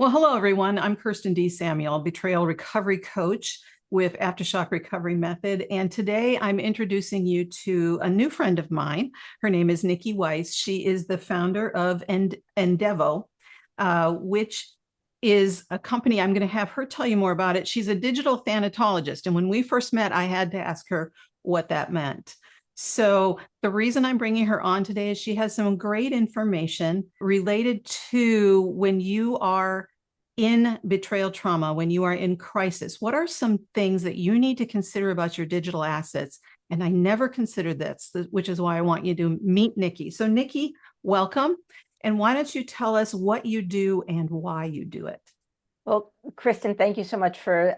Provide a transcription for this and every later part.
Well, hello, everyone. I'm Kirsten D. Samuel, Betrayal Recovery Coach with Aftershock Recovery Method. And today I'm introducing you to a new friend of mine. Her name is Niki Weiss. She is the founder of Endevo, which is a company. I'm going to have her tell you more about it. She's a digital thanatologist. And when we first met, I had to ask her what that meant. So the reason I'm bringing her on today is she has some great information related to when you are in betrayal trauma, when you are in crisis. What are some things that you need to consider about your digital assets? And I never considered this, which is why I want you to meet Niki. So Niki, welcome. And why don't you tell us what you do and why you do it? Well, Kristen, thank you so much for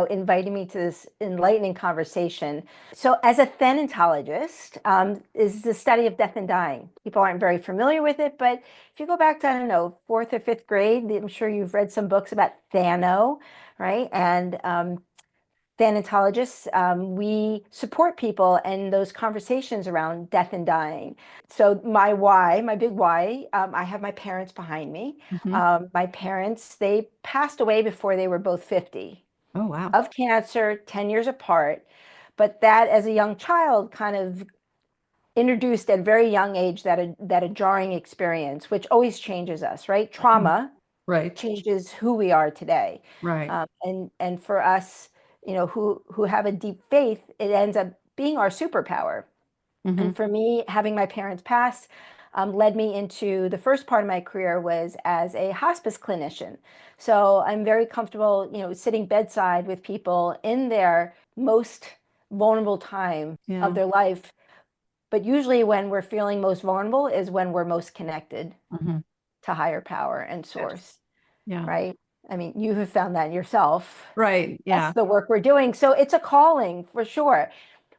inviting me to this enlightening conversation. So, as a thanatologist, is the study of death and dying. People aren't very familiar with it, but if you go back to, I don't know, fourth or fifth grade, I'm sure you've read some books about Thano, right? And thanatologists, we support people in those conversations around death and dying. So my why, my big why, I have my parents behind me. Mm-hmm. My parents, they passed away before they were both 50 Oh, wow. of cancer, 10 years apart. But that as a young child kind of introduced at a very young age that a jarring experience, which always changes us, right? Trauma Right, changes who we are today. right. And for us, who have a deep faith, it ends up being our superpower. Mm-hmm. And for me, having my parents pass led me into the first part of my career was as a hospice clinician. So I'm very comfortable, sitting bedside with people in their most vulnerable time of Yeah. their life. But usually when we're feeling most vulnerable is when we're most connected Mm-hmm. to higher power and source, Yeah. right? I mean, you have found that yourself. Right. That's Yeah. the work we're doing. So it's a calling for sure.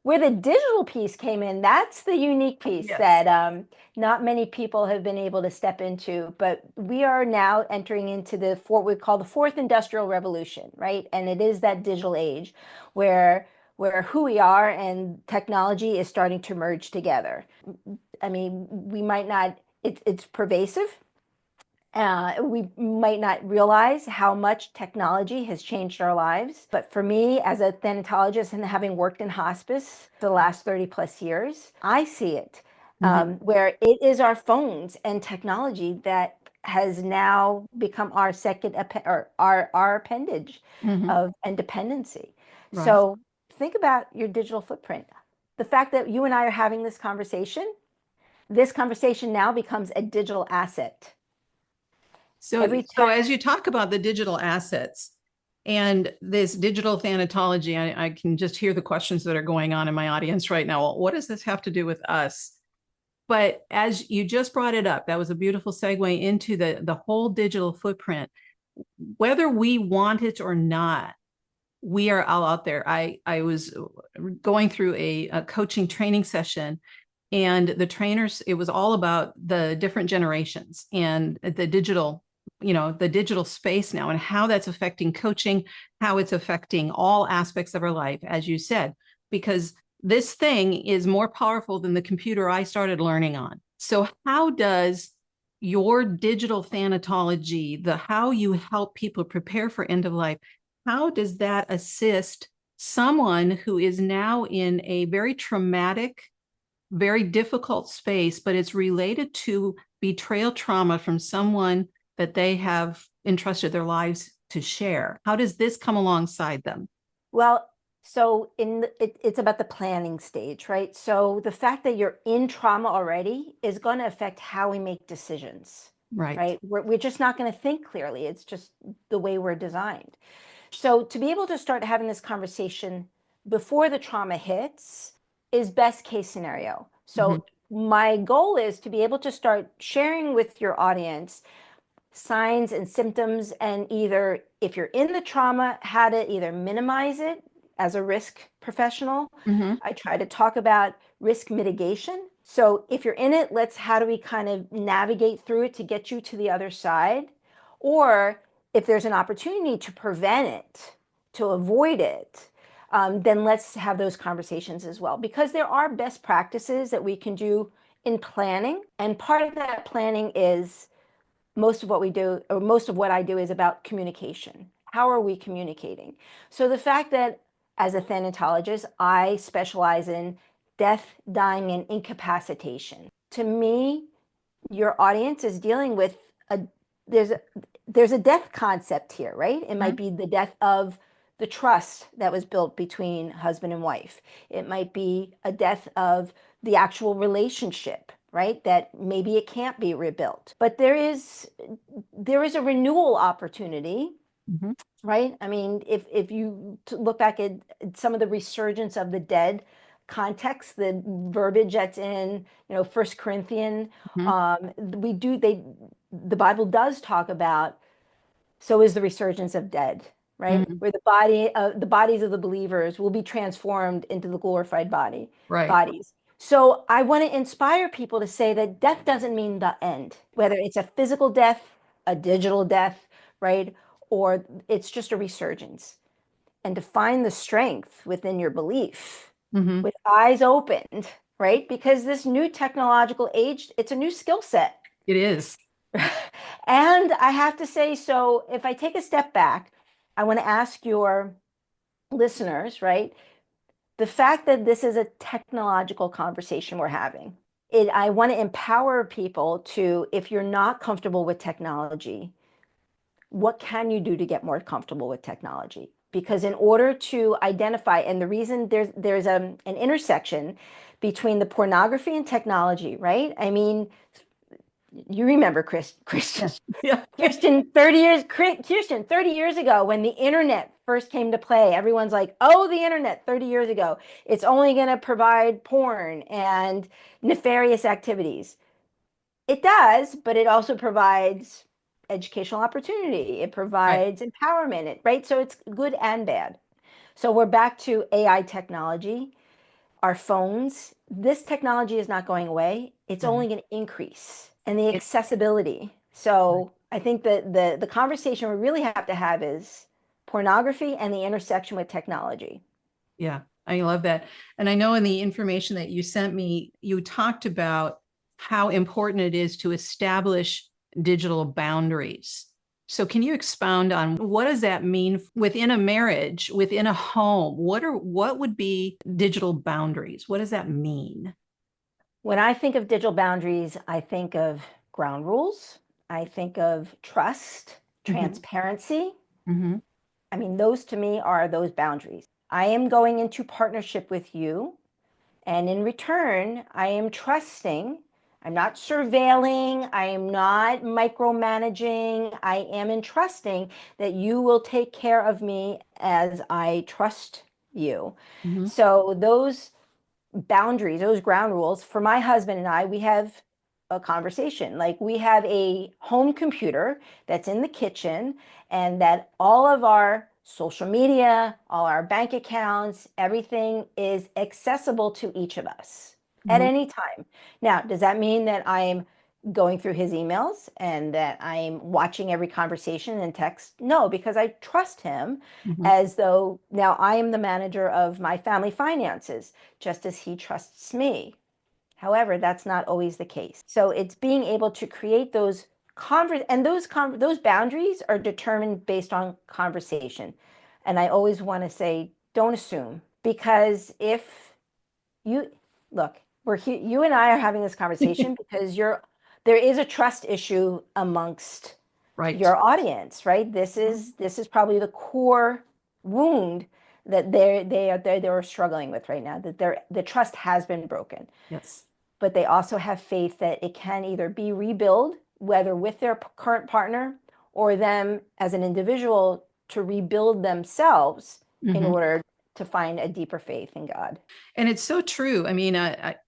Where the digital piece came in, that's the unique piece Yes. that not many people have been able to step into. But we are now entering into what we call the fourth industrial revolution, right? And it is that digital age where who we are and technology is starting to merge together. I mean, we might not, it's pervasive. We might not realize how much technology has changed our lives. But for me, as a thanatologist and having worked in hospice for the last 30 plus years, I see it Mm-hmm. where it is our phones and technology that has now become our second or our appendage Mm-hmm. of and dependency. Right. So think about your digital footprint. The fact that you and I are having this conversation now becomes a digital asset. So, Every so time. as you talk about the digital assets and this digital thanatology, I can just hear the questions that are going on in my audience right now. Well, what does this have to do with us? But as you just brought it up, that was a beautiful segue into the whole digital footprint. Whether we want it or not, we are all out there. I was going through a coaching training session, and the trainers, it was all about the different generations and the digital space now and how that's affecting coaching, how it's affecting all aspects of our life, as you said, because this thing is more powerful than the computer I started learning on. So how does your digital thanatology, the how you help people prepare for end of life, how does that assist someone who is now in a very traumatic, very difficult space, but it's related to betrayal trauma from someone that they have entrusted their lives to share? How does this come alongside them? Well, so it's about the planning stage, right? So the fact that you're in trauma already is going to affect how we make decisions, Right. right? We're just not going to think clearly. It's just the way we're designed. So to be able to start having this conversation before the trauma hits is best case scenario. Mm-hmm. So my goal is to be able to start sharing with your audience signs and symptoms, and either if you're in the trauma, how to either minimize it as a risk professional. Mm-hmm. I try to talk about risk mitigation. So if you're in it, how do we kind of navigate through it to get you to the other side? Or if there's an opportunity to prevent it, to avoid it, then let's have those conversations as well, because there are best practices that we can do in planning. And part of that planning is most of what we do, or most of what I do, is about communication. How are we communicating? So the fact that as a thanatologist, I specialize in death, dying, and incapacitation. To me, your audience is dealing with a there's a there's a death concept here, right? It might be the death of the trust that was built between husband and wife. It might be a death of the actual relationship, right? That maybe it can't be rebuilt. But there is a renewal opportunity, right? I mean, if you look back at some of the resurgence of the dead context, the verbiage that's in, First Corinthians, the Bible does talk about, so is the resurgence of dead, right? Where the bodies of the believers will be transformed into the glorified bodies. So I want to inspire people to say that death doesn't mean the end, whether it's a physical death, a digital death, right? Or it's just a resurgence. And to find the strength within your belief, with eyes opened, right? Because this new technological age, it's a new skill set. It is. And I have to say, so if I take a step back, I want to ask your listeners, right? The fact that this is a technological conversation we're having, I want to empower people to, if you're not comfortable with technology, what can you do to get more comfortable with technology? Because in order to identify, and the reason there's an intersection between the pornography and technology, right? I mean, you remember Kirsten, Yeah. Kirsten 30 years ago, when the internet first came to play, everyone's like, oh, the internet 30 years ago, it's only going to provide porn and nefarious activities. It does, but it also provides educational opportunity. It provides empowerment, right? So it's good and bad. So we're back to AI technology, our phones. This technology is not going away. It's only going to increase, and the accessibility. So I think that the conversation we really have to have is pornography and the intersection with technology. Yeah, I love that. And I know in the information that you sent me, you talked about how important it is to establish digital boundaries. So can you expound on what does that mean within a marriage, within a home? What would be digital boundaries? What does that mean? When I think of digital boundaries, I think of ground rules. I think of trust, transparency. I mean, those to me are those boundaries. I am going into partnership with you, and in return, I am trusting. I'm not surveilling. I am not micromanaging. I am entrusting that you will take care of me as I trust you. So those boundaries, those ground rules, for my husband and I, we have a conversation. Like, we have a home computer that's in the kitchen, and that all of our social media, all our bank accounts, everything is accessible to each of us at any time. Now, does that mean that I'm going through his emails and that I'm watching every conversation and text? No, because I trust him as though now I am the manager of my family finances, just as he trusts me. However, that's not always the case. So it's being able to create those those boundaries are determined based on conversation. And I always want to say, don't assume, because if you look, we're here, you and I are having this conversation because there is a trust issue amongst your audience, right? This is probably the core wound that they're struggling with right now, that the trust has been broken. Yes. But they also have faith that it can either be rebuilt, whether with their current partner or them as an individual, to rebuild themselves in order to find a deeper faith in God. And it's so true. I mean,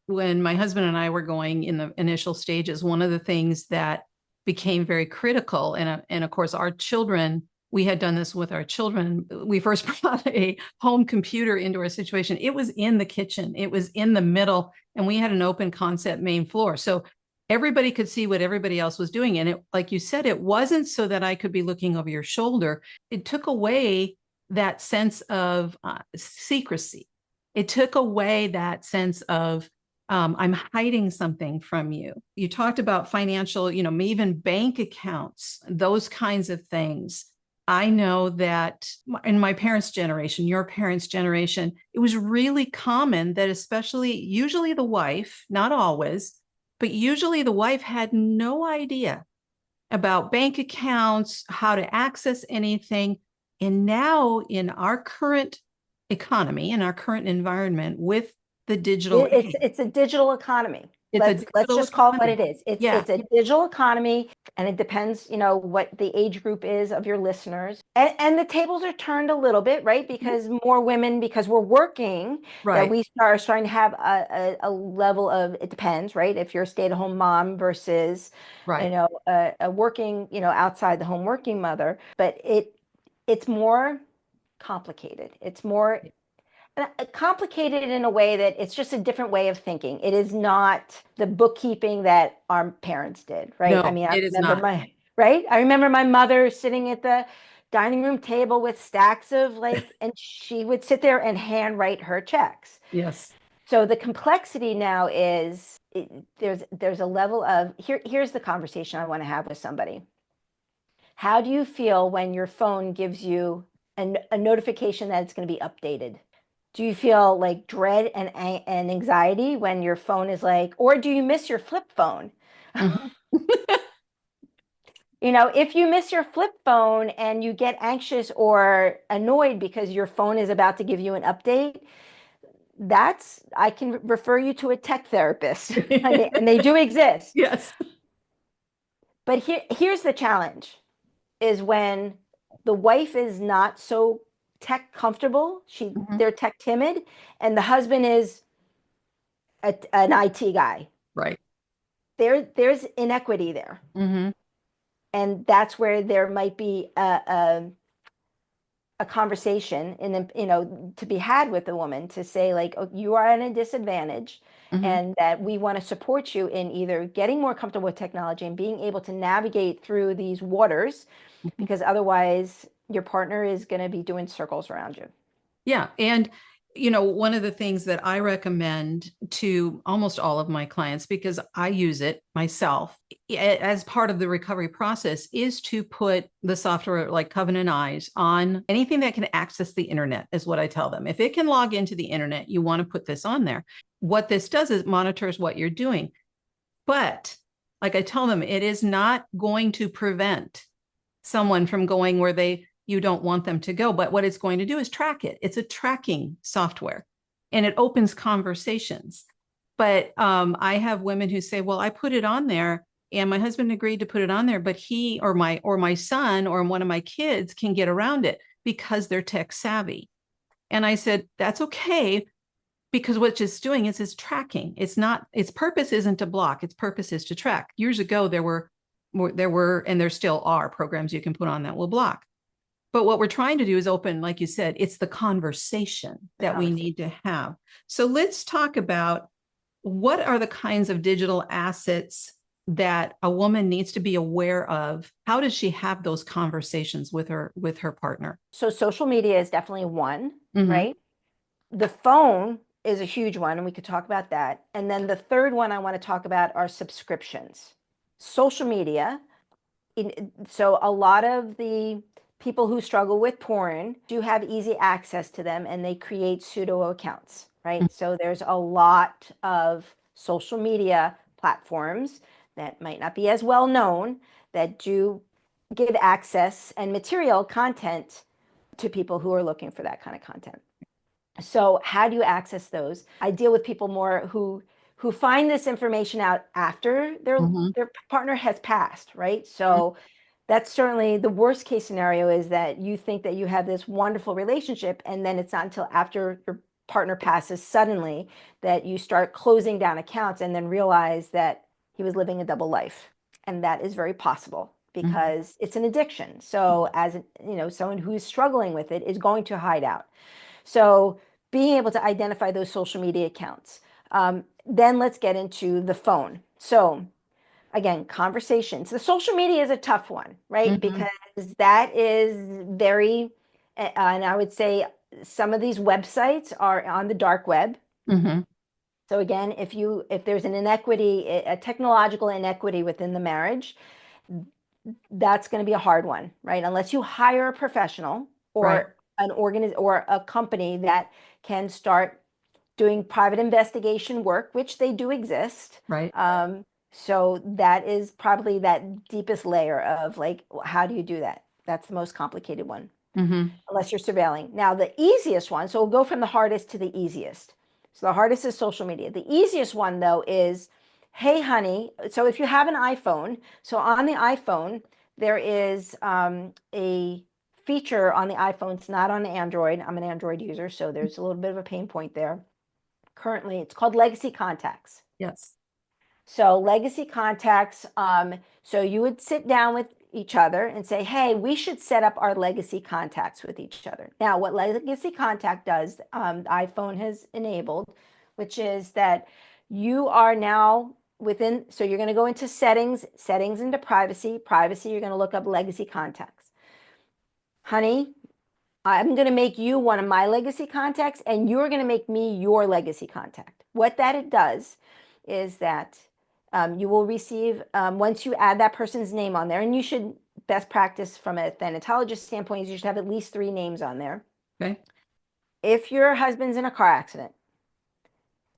when my husband and I were going in the initial stages, one of the things that became very critical, and of course, our children, we had done this with our children. We first brought a home computer into our situation. It was in the kitchen. It was in the middle, and we had an open concept main floor. So everybody could see what everybody else was doing. And it, like you said, it wasn't so that I could be looking over your shoulder. It took away that sense of secrecy. It took away that sense of I'm hiding something from you. You talked about financial, even bank accounts, those kinds of things. I know that in my parents' generation, your parents' generation, it was really common that, especially usually the wife, not always, but usually the wife had no idea about bank accounts, how to access anything. And now, in our current economy, in our current environment with the digital age, It's a digital economy. it's a Let's digital just call it what economy. it is. Yeah, It's a digital economy, and it depends, what the age group is of your listeners. And the tables are turned a little bit, right? Because more women, because we're working, that right, we are starting to have a level of, it depends, right? If you're a stay-at-home mom versus, right. a working, outside the home working mother, but it's more complicated. It's more complicated in a way that it's just a different way of thinking. It is not the bookkeeping that our parents did, right? I No, mean, it is not. I remember my mother sitting at the dining room table with stacks of and she would sit there and handwrite her checks. Yes. So the complexity now is there's a level of here's the conversation I want to have with somebody. How do you feel when your phone gives you a notification that it's going to be updated? Do you feel like dread and anxiety when your phone is or do you miss your flip phone? Mhm. If you miss your flip phone and you get anxious or annoyed because your phone is about to give you an update, I can refer you to a tech therapist, and they do exist. Yes. But here's the challenge is when the wife is not so tech comfortable, Mhm. they're tech timid, and the husband is an IT guy. Right. There's inequity there. Hmm. And that's where there might be a conversation to be had with the woman to say oh, you are at a disadvantage Hmm. and that we want to support you in either getting more comfortable with technology and being able to navigate through these waters because otherwise your partner is going to be doing circles around you. Yeah. And, one of the things that I recommend to almost all of my clients, because I use it myself as part of the recovery process, is to put the software like Covenant Eyes on anything that can access the internet, is what I tell them. If it can log into the internet, you want to put this on there. What this does is monitors what you're doing. But like I tell them, it is not going to prevent someone from going where you don't want them to go. But what it's going to do is track it. It's a tracking software and it opens conversations. But I have women who say, well, I put it on there and my husband agreed to put it on there, but he or my son or one of my kids can get around it because they're tech savvy. And I said, that's okay, because what it's doing is it's tracking. It's not, its purpose isn't to block, its purpose is to track. Years ago, there were, and there still are programs you can put on that will block. But what we're trying to do is open, like you said, it's the conversation that we need to have. So let's talk about what are the kinds of digital assets that a woman needs to be aware of. How does she have those conversations with her partner? So social media is definitely one, Mm-hmm. right? The phone is a huge one, and we could talk about that. And then the third one I want to talk about are subscriptions. Social media. So a lot of the people who struggle with porn do have easy access to them, and they create pseudo accounts, right? So there's a lot of social media platforms that might not be as well known that do give access and material content to people who are looking for that kind of content. So how do you access those? I deal with people more who find this information out after Mm-hmm. their partner has passed, right? So that's certainly the worst case scenario is that you think that you have this wonderful relationship and then it's not until after your partner passes suddenly that you start closing down accounts and then realize that he was living a double life. And that is very possible Mm-hmm. because it's an addiction. So as someone who's struggling with it is going to hide out. So being able to identify those social media accounts. Then let's get into the phone. So again, conversations. The social media is a tough one, right? Mm-hmm. Because that is very, and I would say some of these websites are on the dark web. Mm-hmm. So again, if there's an inequity, a technological inequity within the marriage, that's going to be a hard one, right? Unless you hire a professional Right. or or a company that can start doing private investigation work, which they do exist. Right. So that is probably that deepest layer of like, how do you do that? That's the most complicated one, unless you're surveilling. Now, the easiest one, so we'll go from the hardest to the easiest. So the hardest is social media. The easiest one, though, is, hey, honey. So if you have an iPhone, so on the iPhone, there is a feature on the iPhone. It's not on Android. I'm an Android user, so there's a little bit of a pain point there. Currently, it's called Legacy Contacts. Yes. So legacy contacts, so you would sit down with each other and say, hey, we should set up our legacy contacts with each other. Now, what legacy contact does, the iPhone has enabled, which is that you are now within, so you're going to go into settings into privacy, you're going to look up legacy contacts. Honey, I'm going to make you one of my legacy contacts, and you're going to make me your legacy contact. What that it does is that you will receive, once you add that person's name on there, and you should, best practice from a thanatologist standpoint is you should have at least 3 names on there. Okay. If your husband's in a car accident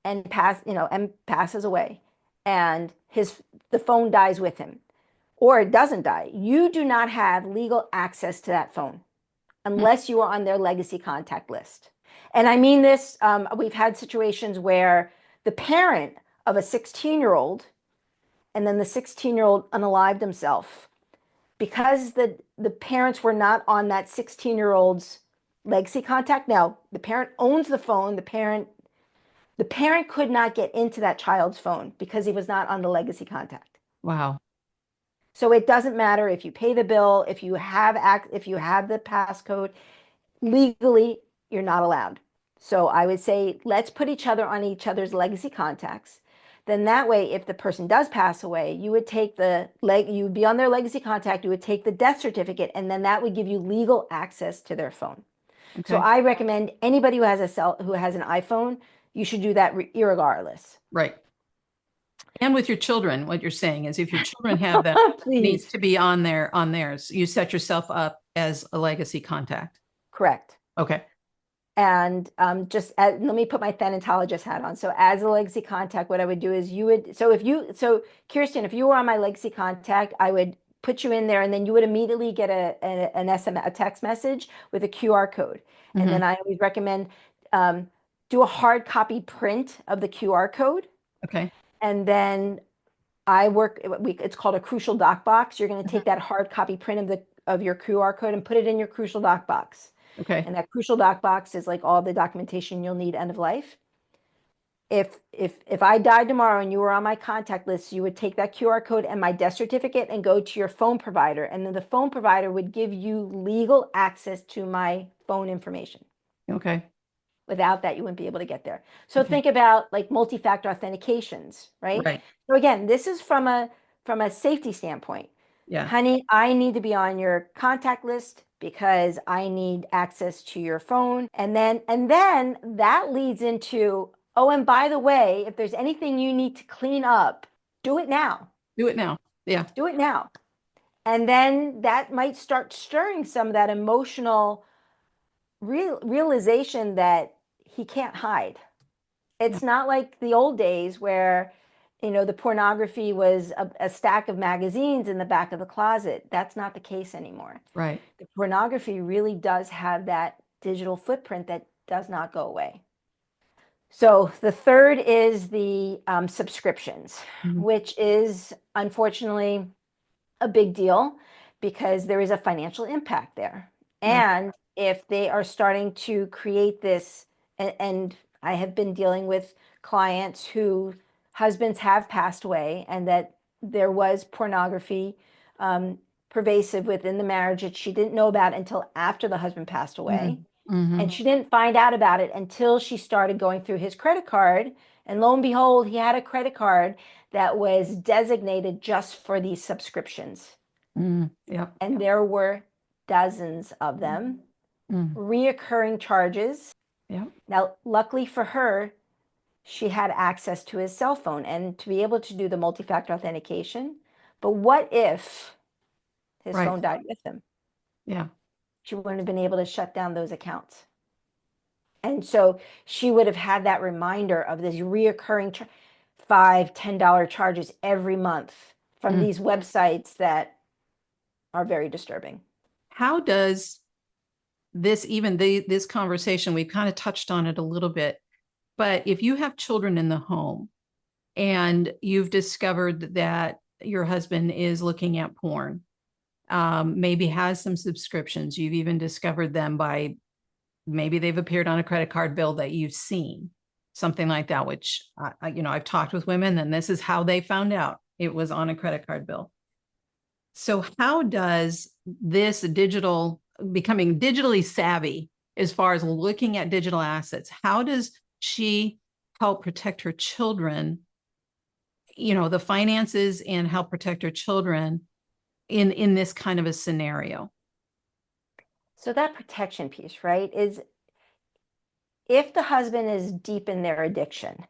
and passes away, and the phone dies with him, or it doesn't die, you do not have legal access to that phone unless you are on their legacy contact list. And I mean this, we've had situations where the parent of a 16-year-old, and then the 16-year-old unalived himself, because the parents were not on that 16-year-old's legacy contact. Now, the parent owns the phone. The parent could not get into that child's phone because he was not on the legacy contact. Wow. So it doesn't matter if you pay the bill, if you have the passcode, legally, you're not allowed. So I would say, let's put each other on each other's legacy contacts. Then that way, if the person does pass away, you would take you would be on their legacy contact, you would take the death certificate, and then that would give you legal access to their phone. Okay. So I recommend anybody who has an iPhone, you should do that irregardless. Right. And with your children, what you're saying is if your children have that needs to be on theirs, you set yourself up as a legacy contact. Correct. Okay. And let me put my thanatologist hat on. So as a legacy contact, what I would do is Kirsten, if you were on my legacy contact, I would put you in there, and then you would immediately get an SMS, a text message with a QR code. And then I always recommend do a hard copy print of the QR code. Okay. And then it's called a crucial doc box. You're going to take that hard copy print of your QR code and put it in your crucial doc box. Okay. And that crucial doc box is like all the documentation you'll need end of life. If I died tomorrow and you were on my contact list, you would take that QR code and my death certificate and go to your phone provider. And then the phone provider would give you legal access to my phone information. Okay. Without that, you wouldn't be able to get there. So think about like multi-factor authentications, right? Right. So again, this is from a safety standpoint. Yeah. Honey, I need to be on your contact list because I need access to your phone. And then that leads into, oh, and by the way, if there's anything you need to clean up, do it now. Do it now. Yeah. Do it now. And then that might start stirring some of that emotional realization that he can't hide. It's not like the old days where, the pornography was a stack of magazines in the back of the closet. That's not the case anymore. Right. The pornography really does have that digital footprint that does not go away. So the third is the subscriptions, which is unfortunately a big deal because there is a financial impact there. And if they are starting to create this, and I have been dealing with clients who husbands have passed away and that there was pornography pervasive within the marriage that she didn't know about until after the husband passed away. And she didn't find out about it until she started going through his credit card. And lo and behold, he had a credit card that was designated just for these subscriptions. Yep. And there were dozens of them, reoccurring charges. Yep. Now, luckily for her, she had access to his cell phone and to be able to do the multi-factor authentication. But what if his Right. phone died with him? Yeah. She wouldn't have been able to shut down those accounts. And so she would have had that reminder of these reoccurring $5, $10 charges every month from Mm. these websites that are very disturbing. How does this conversation, we've kind of touched on it a little bit, but if you have children in the home and you've discovered that your husband is looking at porn, maybe has some subscriptions, you've even discovered them by maybe they've appeared on a credit card bill that you've seen, something like that, which I've talked with women and this is how they found out it was on a credit card bill. So how does this becoming digitally savvy as far as looking at digital assets, how does she help protect her children, the finances, and help protect her children in this kind of a scenario? So that protection piece, right, is if the husband is deep in their addiction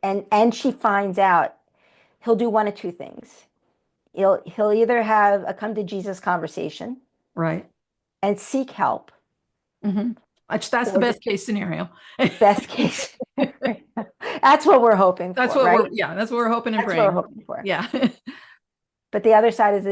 and she finds out, he'll do one of two things. He'll either have a come to Jesus conversation Right. and seek help. Mm-hmm. That's the Or best case scenario. best case. That's what we're hoping That's for, what right? that's what we're hoping and That's what we're praying. hoping for. Yeah. But the other side is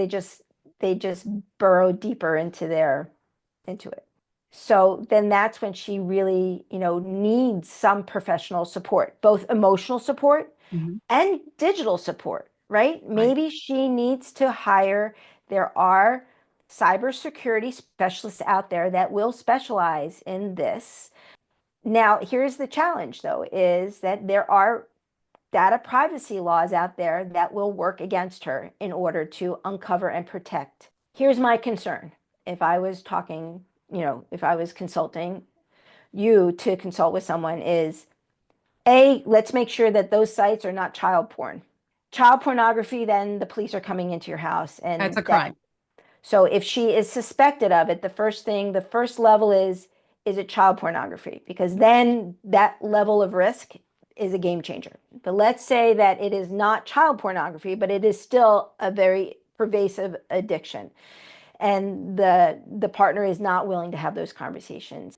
they just burrow deeper into it. So then that's when she really, needs some professional support, both emotional support Mhm. and digital support, right? Right. Maybe she needs to hire, there are cybersecurity specialists out there that will specialize in this. Now, here's the challenge, though, is that there are data privacy laws out there that will work against her in order to uncover and protect. Here's my concern. If I was talking, if I was consulting you to consult with someone is let's make sure that those sites are not child porn. Child pornography, then the police are coming into your house That's and a that. crime. So if she is suspected of it, the first level is it child pornography? Because then that level of risk is a game changer. But let's say that it is not child pornography, but it is still a very pervasive addiction. And the partner is not willing to have those conversations.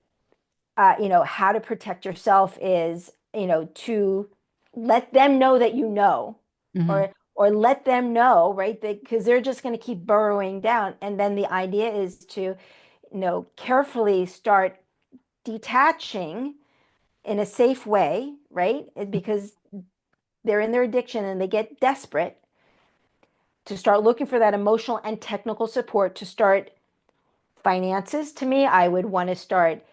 How to protect yourself is, to let them know that Mhm. or let them know, right? Because they're just going to keep burrowing down. And then the idea is to, carefully start detaching in a safe way, right? Because they're in their addiction and they get desperate to start looking for that emotional and technical support to start finances. To me, I would want to start,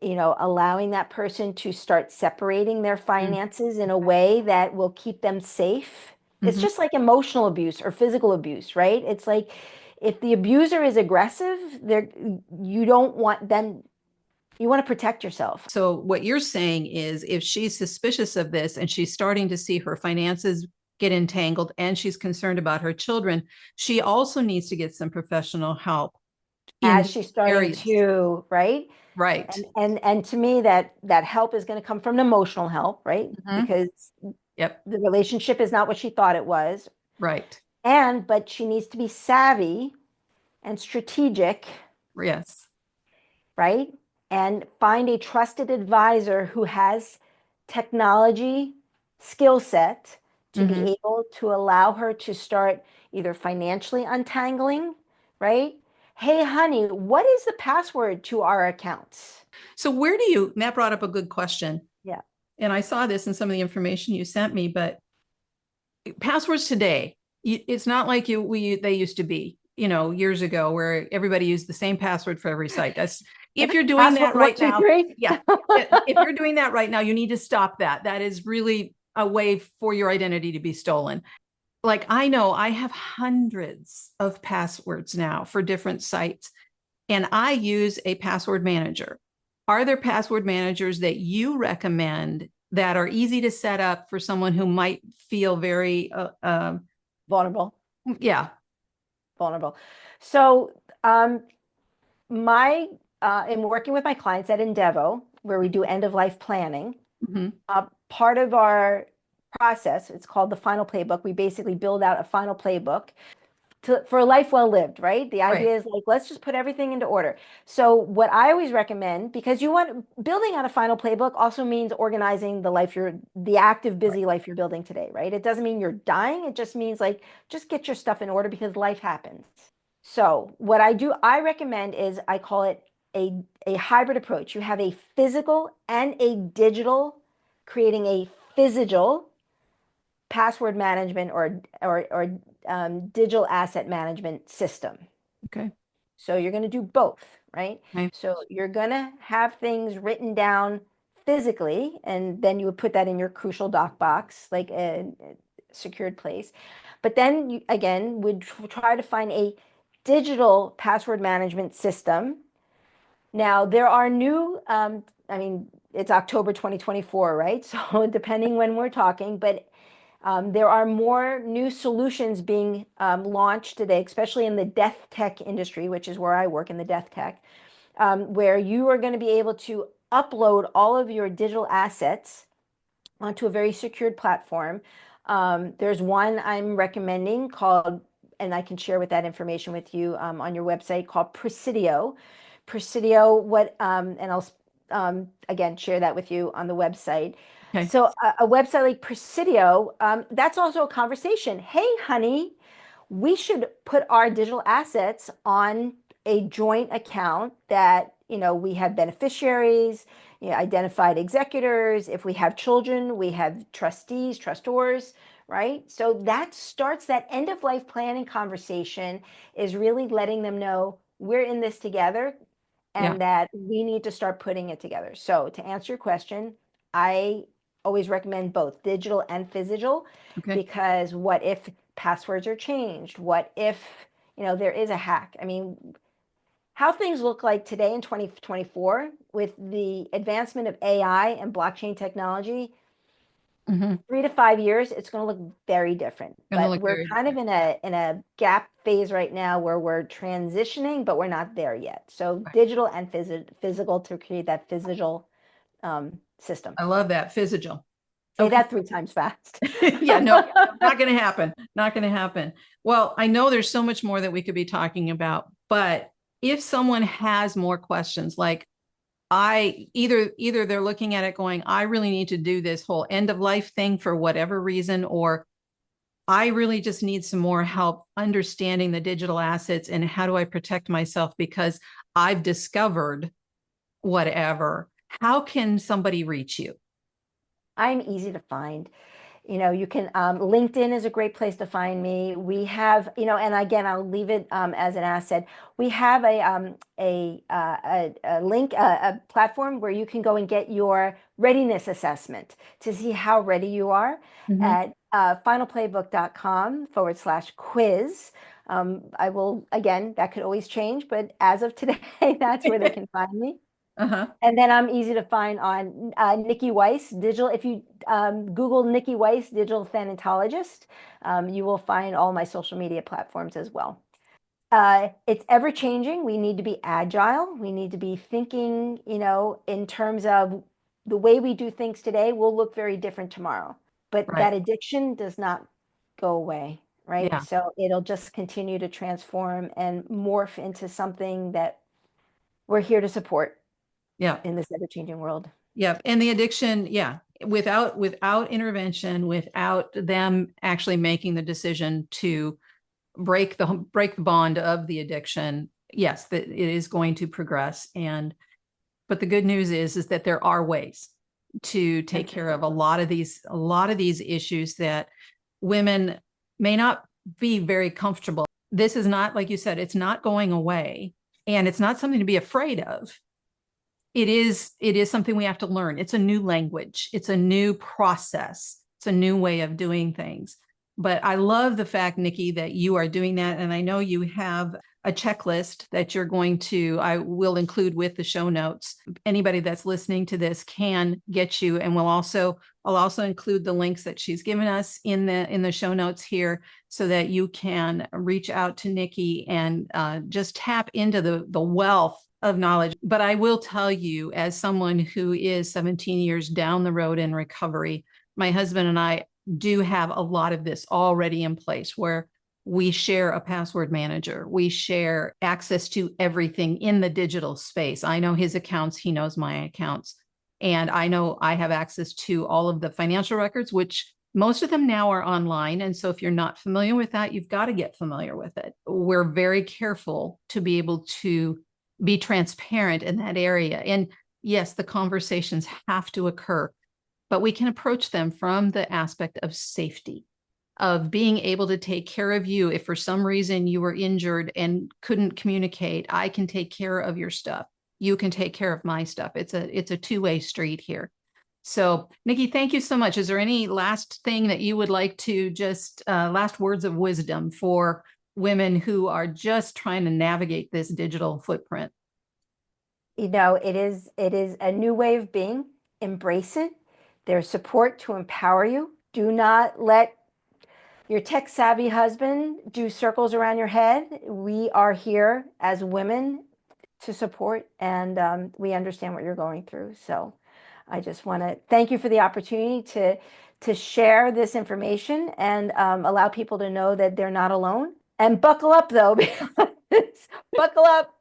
allowing that person to start separating their Mm. finances in a way that will keep them safe. It's Mhm. just like emotional abuse or physical abuse, right? It's like if the abuser is aggressive, you don't want them, you want to protect yourself. So what you're saying is if she's suspicious of this and she's starting to see her finances get entangled and she's concerned about her children, she also needs to get some professional help in As these she's starting areas. to, right? Right. And to me, that help is going to come from emotional help, right? Mhm. Because Yep. the relationship is not what she thought it was. Right. But she needs to be savvy and strategic, Yes. right? And find a trusted advisor who has technology skill set to be Mhm. able to allow her to start either financially untangling, right? Hey, honey, what is the password to our accounts? So that brought up a good question. Yeah. And I saw this in some of the information you sent me, but passwords today, it's not like they used to be, years ago where everybody used the same password for every site. That's if you're doing Password that one, right two, now. three. Yeah. If you're doing that right now, you need to stop that. That is really a way for your identity to be stolen. Like I know I have hundreds of passwords now for different sites, and I use a password manager. Are there password managers that you recommend that are easy to set up for someone who might feel very, Vulnerable. yeah. Vulnerable. So, in working with my clients at Endeavo, where we do end of life planning, Mm-hmm. part of our process, it's called the final playbook. We basically build out a final playbook for a life well lived, right? The idea is like, let's just put everything into order. So what I always recommend, because building out a final playbook also means organizing the active, busy life you're building today, right? It doesn't mean you're dying. It just means like, just get your stuff in order because life happens. So what I recommend is I call it a hybrid approach. You have a physical and a digital, creating a physical password management or digital asset management system. Okay. So you're going to do both, right? Okay. So you're going to have things written down physically, and then you would put that in your crucial doc box, like a secured place. But then you, again, would try to find a digital password management system. Now, there are new, I mean, it's October 2024, right? So depending when we're talking, but there are more new solutions being launched today, especially in the death tech industry, which is where I work in the death tech, where you are going to be able to upload all of your digital assets onto a very secured platform. There's one I'm recommending called, and I can share with that information with you on your website, called Presidio. Presidio, and I'll again share that with you on the website. Okay. So a website like Presidio, that's also a conversation. Hey, honey, we should put our digital assets on a joint account that, we have beneficiaries, identified executors. If we have children, we have trustees, trustors, right? So that starts that end of life planning conversation, is really letting them know we're in this together and that we need to start putting it together. So to answer your question, I always recommend both digital and physical, because what if passwords are changed? What if, there is a hack? I mean, how things look like today in 2024 with the advancement of AI and blockchain technology, 3 to 5 years, it's going to look very different. But we're kind of in a gap phase right now where we're transitioning, but we're not there yet. So digital and physical to create that physical system. I love that, physical. Say that 3 times fast. Yeah, no, not going to happen. Not going to happen. Well, I know there's so much more that we could be talking about, but if someone has more questions, like either they're looking at it going, I really need to do this whole end of life thing for whatever reason, or I really just need some more help understanding the digital assets and how do I protect myself because I've discovered whatever. How can somebody reach you? I'm easy to find. You can, LinkedIn is a great place to find me. We have, and again, I'll leave it as an asset. We have a link, a platform where you can go and get your readiness assessment to see how ready you are at finalplaybook.com/quiz. I will, again, that could always change, but as of today, that's where they can find me. And then I'm easy to find on Niki Weiss digital. If you Google Niki Weiss digital thanatologist, you will find all my social media platforms as well. It's ever changing. We need to be agile. We need to be thinking, in terms of the way we do things today will look very different tomorrow. But that addiction does not go away, right? Yeah. So it'll just continue to transform and morph into something that we're here to support. Yeah. In this ever-changing world. Yeah. And the addiction, without intervention, without them actually making the decision to break the bond of the addiction, yes, that it is going to progress. But the good news is that there are ways to take care of a lot of these issues that women may not be very comfortable. This is not, like you said, it's not going away, and it's not something to be afraid of. It is something we have to learn. It's a new language. It's a new process. It's a new way of doing things. But I love the fact, Niki, that you are doing that. And I know you have a checklist that I will include with the show notes. Anybody that's listening to this can get you. And I'll also include the links that she's given us in the show notes here so that you can reach out to Niki and just tap into the wealth of knowledge. But I will tell you, as someone who is 17 years down the road in recovery, my husband and I do have a lot of this already in place where we share a password manager. We share access to everything in the digital space. I know his accounts, he knows my accounts. And I know I have access to all of the financial records, which most of them now are online. And so if you're not familiar with that, you've got to get familiar with it. We're very careful to be able to be transparent in that area. And yes, the conversations have to occur, but we can approach them from the aspect of safety, of being able to take care of you. If for some reason you were injured and couldn't communicate, I can take care of your stuff. You can take care of my stuff. It's a two-way street here. So, Niki, thank you so much. Is there any last thing that you would like to just last words of wisdom for women who are just trying to navigate this digital footprint? It is a new way of being. Embrace it. There's support to empower you. Do not let your tech savvy husband do circles around your head. We are here as women to support, and we understand what you're going through. So I just want to thank you for the opportunity to share this information and allow people to know that they're not alone. And buckle up, though, because buckle up.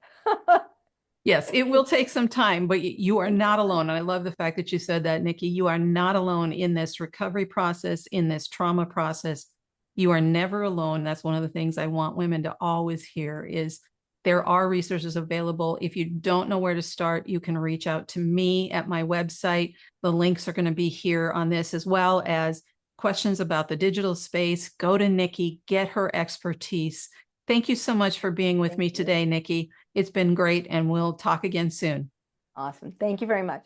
Yes, it will take some time, but you are not alone. And I love the fact that you said that, Niki. You are not alone in this recovery process, in this trauma process. You are never alone. That's one of the things I want women to always hear is there are resources available. If you don't know where to start, you can reach out to me at my website. The links are going to be here on this, as well as questions about the digital space. Go to Niki, get her expertise. Thank you so much for being with me today, Niki. It's been great, and we'll talk again soon. Awesome. Thank you very much.